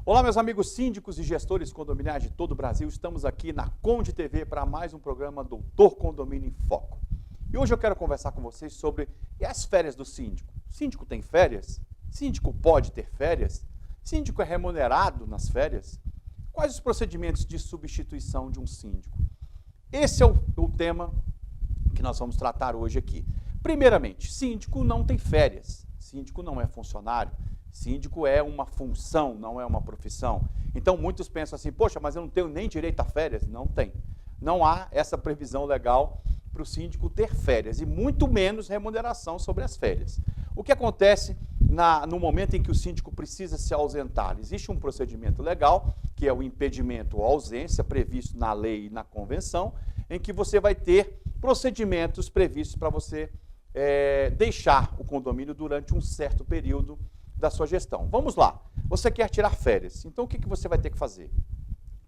Olá, meus amigos síndicos e gestores condominiais de todo o Brasil. Estamos aqui na Conde TV para mais um programa Doutor Condomínio em Foco. E hoje eu quero conversar com vocês sobre as férias do síndico. O síndico tem férias? Síndico pode ter férias? Síndico é remunerado nas férias? Quais os procedimentos de substituição de um síndico? Esse é o tema que nós vamos tratar hoje aqui. Primeiramente, síndico não tem férias. Síndico não é funcionário. Síndico é uma função, não é uma profissão. Então, muitos pensam assim, poxa, mas eu não tenho nem direito a férias. Não tem. Não há essa previsão legal para o síndico ter férias, e muito menos remuneração sobre as férias. O que acontece no momento em que o síndico precisa se ausentar? Existe um procedimento legal, que é o impedimento ou ausência, previsto na lei e na convenção, em que você vai ter procedimentos previstos para você deixar o condomínio durante um certo período da sua gestão. Vamos lá, você quer tirar férias, então o que você vai ter que fazer?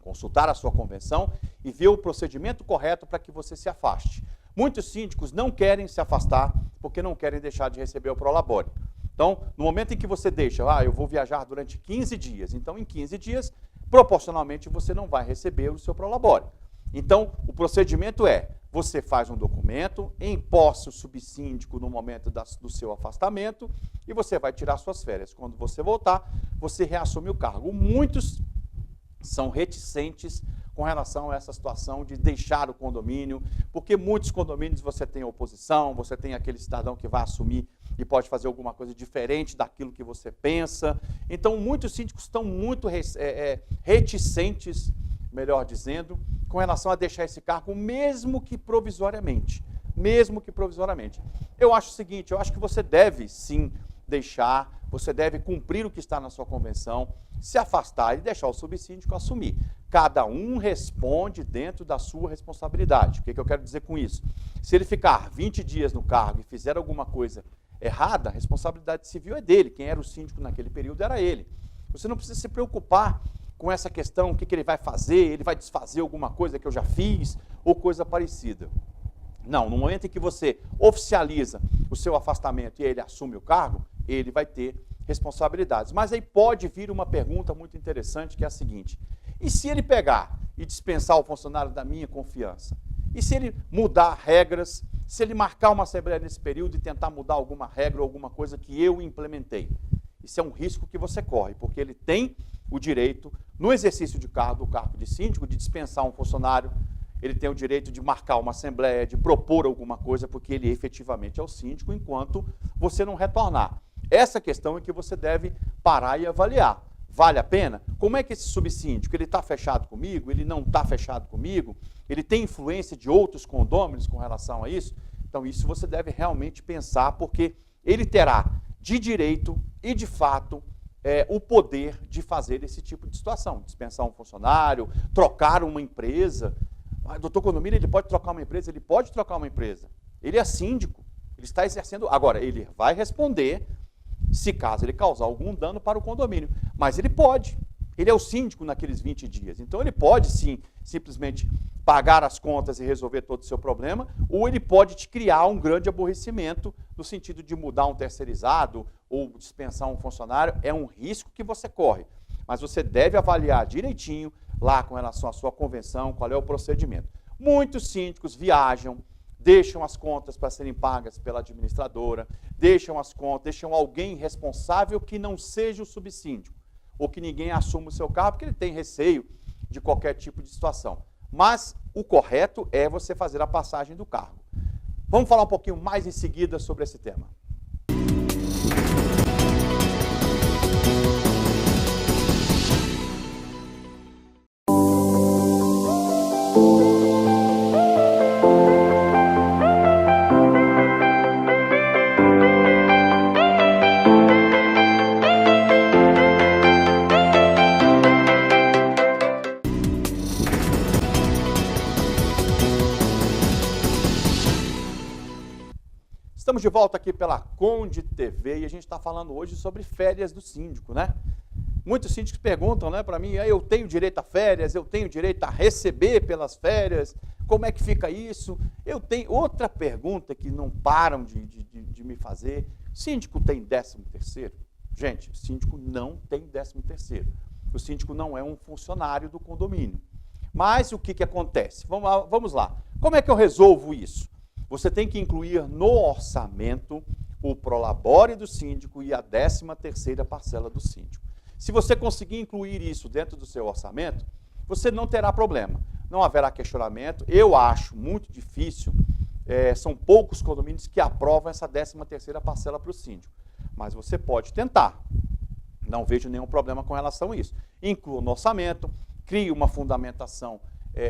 Consultar a sua convenção e ver o procedimento correto para que você se afaste. Muitos síndicos não querem se afastar porque não querem deixar de receber o prolabore. Então, no momento em que você deixa, eu vou viajar durante 15 dias, então em 15 dias, proporcionalmente, você não vai receber o seu prolabore. Então, o procedimento é, você faz um documento, empossa o subsíndico no momento do seu afastamento e você vai tirar suas férias. Quando você voltar, você reassume o cargo. Muitos são reticentes com relação a essa situação de deixar o condomínio, porque muitos condomínios você tem oposição, você tem aquele cidadão que vai assumir e pode fazer alguma coisa diferente daquilo que você pensa. Então, muitos síndicos estão muito reticentes, melhor dizendo, com relação a deixar esse cargo, mesmo que provisoriamente. Mesmo que provisoriamente. Eu acho o seguinte, eu acho que você deve sim deixar, você deve cumprir o que está na sua convenção, se afastar e deixar o subsíndico assumir. Cada um responde dentro da sua responsabilidade. O que eu quero dizer com isso? Se ele ficar 20 dias no cargo e fizer alguma coisa errada, a responsabilidade civil é dele. Quem era o síndico naquele período era ele. Você não precisa se preocupar com essa questão, o que ele vai fazer, ele vai desfazer alguma coisa que eu já fiz, ou coisa parecida. Não, no momento em que você oficializa o seu afastamento e ele assume o cargo, ele vai ter responsabilidades. Mas aí pode vir uma pergunta muito interessante, que é a seguinte: e se ele pegar e dispensar o funcionário da minha confiança? E se ele mudar regras, se ele marcar uma assembleia nesse período e tentar mudar alguma regra ou alguma coisa que eu implementei? Isso é um risco que você corre, porque ele tem o direito, no exercício de cargo, do cargo de síndico, de dispensar um funcionário, ele tem o direito de marcar uma assembleia, de propor alguma coisa, porque ele efetivamente é o síndico, enquanto você não retornar. Essa questão é que você deve parar e avaliar. Vale a pena? Como é que esse subsíndico, ele está fechado comigo? Ele não está fechado comigo? Ele tem influência de outros condôminos com relação a isso? Então isso você deve realmente pensar, porque ele terá de direito e de fato o poder de fazer esse tipo de situação. Dispensar um funcionário, trocar uma empresa. Doutor Condomínio, ele pode trocar uma empresa? Ele pode trocar uma empresa. Ele é síndico, ele está exercendo. Agora, ele vai responder se caso ele causar algum dano para o condomínio. Mas ele pode. Ele é o síndico naqueles 20 dias. Então, ele pode, sim, simplesmente pagar as contas e resolver todo o seu problema, ou ele pode te criar um grande aborrecimento no sentido de mudar um terceirizado ou dispensar um funcionário. É um risco que você corre. Mas você deve avaliar direitinho lá com relação à sua convenção, qual é o procedimento. Muitos síndicos viajam, deixam as contas para serem pagas pela administradora, deixam as contas, deixam alguém responsável que não seja o subsíndico, ou que ninguém assuma o seu cargo, porque ele tem receio de qualquer tipo de situação. Mas o correto é você fazer a passagem do cargo. Vamos falar um pouquinho mais em seguida sobre esse tema. Estamos de volta aqui pela Conde TV e a gente está falando hoje sobre férias do síndico, né? Muitos síndicos perguntam, né, para mim, eu tenho direito a férias, eu tenho direito a receber pelas férias, como é que fica isso? Eu tenho outra pergunta que não param de me fazer: síndico tem 13º? Gente, síndico não tem 13º. O síndico não é um funcionário do condomínio. Mas o que acontece? Vamos lá. Como é que eu resolvo isso? Você tem que incluir no orçamento o prolabore do síndico e a 13ª parcela do síndico. Se você conseguir incluir isso dentro do seu orçamento, você não terá problema. Não haverá questionamento. Eu acho muito difícil, são poucos condomínios que aprovam essa 13ª parcela para o síndico. Mas você pode tentar. Não vejo nenhum problema com relação a isso. Inclua no orçamento, crie uma fundamentação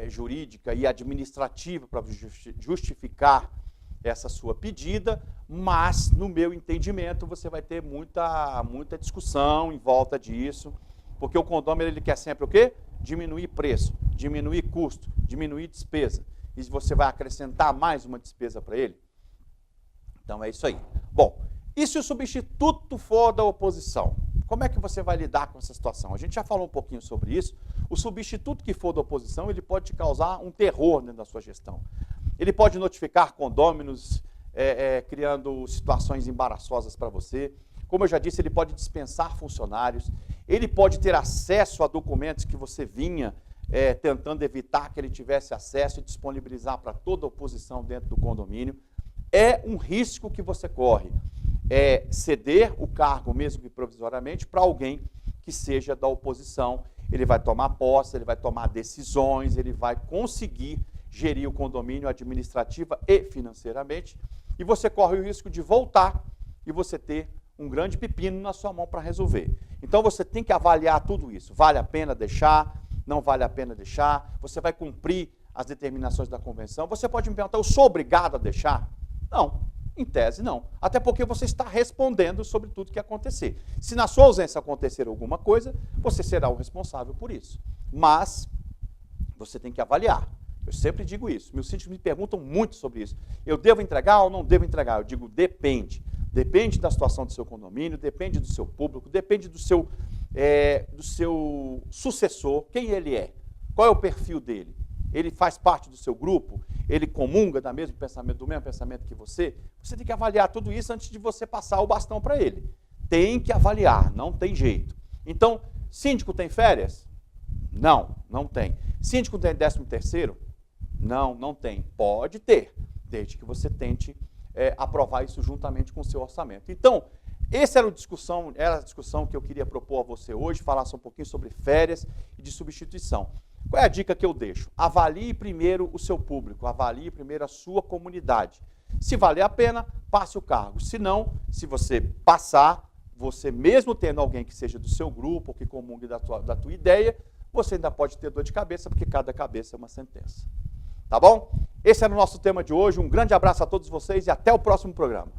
jurídica e administrativa para justificar essa sua pedida, mas, no meu entendimento, você vai ter muita discussão em volta disso, porque o condomínio ele quer sempre o quê? Diminuir preço, diminuir custo, diminuir despesa. E você vai acrescentar mais uma despesa para ele? Então é isso aí. Bom, e se o substituto for da oposição? Como é que você vai lidar com essa situação? A gente já falou um pouquinho sobre isso. O substituto que for da oposição, ele pode te causar um terror dentro da sua gestão. Ele pode notificar condôminos, criando situações embaraçosas para você. Como eu já disse, ele pode dispensar funcionários. Ele pode ter acesso a documentos que você vinha tentando evitar que ele tivesse acesso e disponibilizar para toda a oposição dentro do condomínio. É um risco que você corre. Ceder o cargo, mesmo que provisoriamente, para alguém que seja da oposição. Ele vai tomar posse, ele vai tomar decisões, ele vai conseguir gerir o condomínio administrativa e financeiramente, e você corre o risco de voltar e você ter um grande pepino na sua mão para resolver. Então você tem que avaliar tudo isso. Vale a pena deixar? Não vale a pena deixar? Você vai cumprir as determinações da convenção? Você pode me perguntar, eu sou obrigado a deixar? Não. Em tese, não. Até porque você está respondendo sobre tudo que acontecer. Se na sua ausência acontecer alguma coisa, você será o responsável por isso. Mas você tem que avaliar. Eu sempre digo isso. Meus síndicos me perguntam muito sobre isso. Eu devo entregar ou não devo entregar? Eu digo, depende. Depende da situação do seu condomínio, depende do seu público, depende do seu sucessor, quem ele é, qual é o perfil dele. Ele faz parte do seu grupo? Ele comunga do mesmo pensamento que você? Você tem que avaliar tudo isso antes de você passar o bastão para ele. Tem que avaliar, não tem jeito. Então, síndico tem férias? Não, não tem. Síndico tem 13º? Não, não tem. Pode ter, desde que você tente aprovar isso juntamente com o seu orçamento. Então, essa era a discussão que eu queria propor a você hoje, falasse um pouquinho sobre férias e de substituição. Qual é a dica que eu deixo? Avalie primeiro o seu público, avalie primeiro a sua comunidade. Se valer a pena, passe o cargo. Se não, se você passar, você mesmo tendo alguém que seja do seu grupo, que comungue da tua ideia, você ainda pode ter dor de cabeça, porque cada cabeça é uma sentença. Tá bom? Esse era o nosso tema de hoje. Um grande abraço a todos vocês e até o próximo programa.